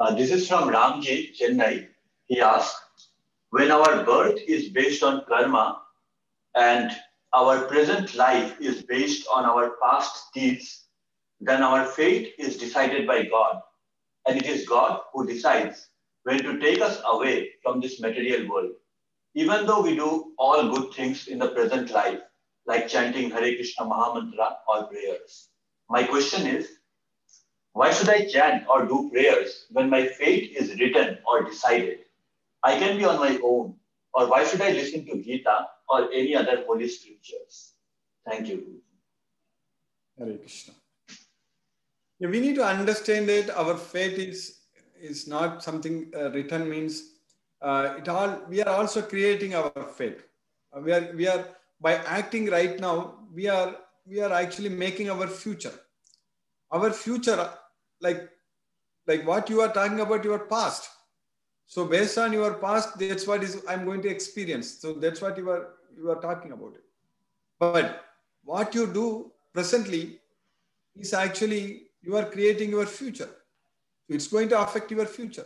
This is from Ramji, Chennai. He asked, when our birth is based on karma and our present life is based on our past deeds, then our fate is decided by God. And it is God who decides when to take us away from this material world. Even though we do all good things in the present life, like chanting Hare Krishna Mahamantra or prayers. My question is, why should I chant or do prayers when my fate is written or decided? I can be on my own. Or why should I listen to Gita or any other holy scriptures? Thank you. Hare Krishna. Yeah, we need to understand that our fate is not something written means it all. We are also creating our fate. We are by acting right now. We are actually making our future. Our future, like like what you are talking about your past. So based on your past, that's what is I'm going to experience. So that's what you are talking about it. But what you do presently is actually you are creating your future. So it's going to affect your future.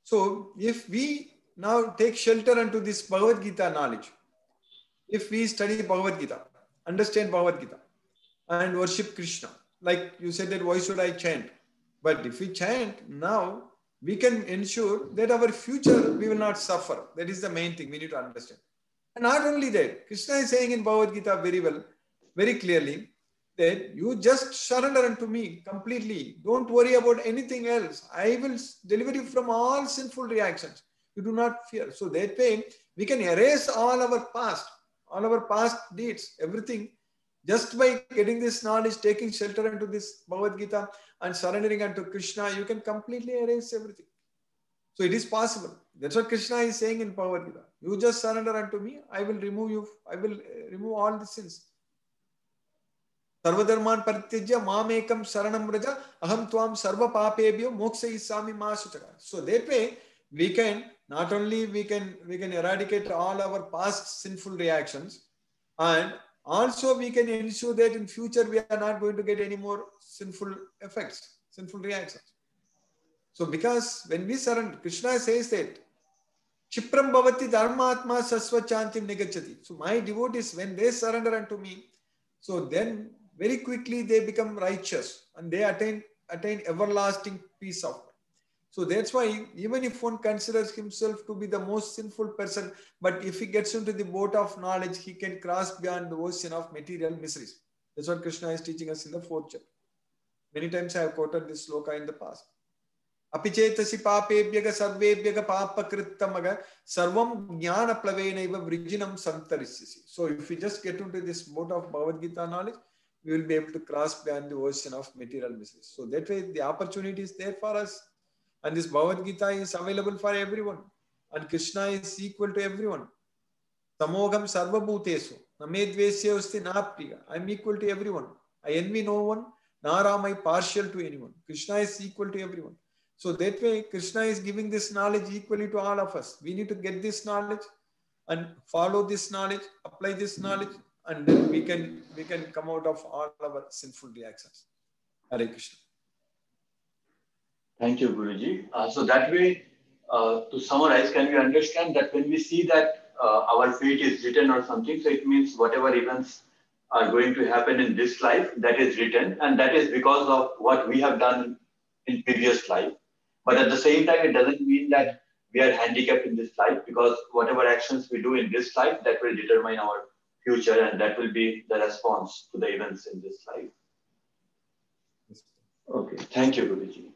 So if we now take shelter into this Bhagavad Gita knowledge, if we study Bhagavad Gita, understand Bhagavad Gita, and worship Krishna, like you said that why should I chant? But if we chant now, we can ensure that our future we will not suffer. That is the main thing we need to understand. And not only that, Krishna is saying in Bhagavad Gita very well, very clearly, that you just surrender unto me completely. Don't worry about anything else. I will deliver you from all sinful reactions. You do not fear. So that way, we can erase all our past deeds, everything, just by getting this knowledge, taking shelter into this Bhagavad Gita and surrendering unto Krishna, you can completely erase everything. So it is possible. That's what Krishna is saying in Bhagavad Gita. You just surrender unto me, I will remove you, I will remove all the sins. Sarvadharman parityajya mamekam saranam braja aham tvam sarva papebhyo mokshayisami ma suchaka. So that way we can not only we can eradicate all our past sinful reactions, and also we can ensure that in future we are not going to get any more sinful effects, sinful reactions. So because when we surrender, Krishna says that Chipram bhavati dharmatma sasva chantim negachati. So my devotees, when they surrender unto me, so then very quickly they become righteous and they attain everlasting peace of mind. So that's why even if one considers himself to be the most sinful person, but if he gets into the boat of knowledge, he can cross beyond the ocean of material miseries. That's what Krishna is teaching us in the 4th chapter. Many times I have quoted this sloka in the past. Apichetasi papebhyaga sarvebhyaga papakrittamaga sarvam jnana plavenaiva vrijinam santarisyasi. So if we just get into this boat of Bhagavad Gita knowledge, we will be able to cross beyond the ocean of material miseries. So that way the opportunity is there for us. And this Bhagavad Gita is available for everyone. And Krishna is equal to everyone. Samogam sarva bhutesu. Name dvesya usti napriya. I am equal to everyone. I envy no one, nor am I partial to anyone. Krishna is equal to everyone. So that way, Krishna is giving this knowledge equally to all of us. We need to get this knowledge and follow this knowledge, apply this knowledge, and then we can come out of all our sinful reactions. Hare Krishna. Thank you, Guruji. So that way, to summarize, can we understand that when we see that our fate is written or something, so it means whatever events are going to happen in this life, that is written, and that is because of what we have done in previous life. But at the same time, it doesn't mean that we are handicapped in this life, because whatever actions we do in this life, that will determine our future, and that will be the response to the events in this life. Okay, thank you, Guruji.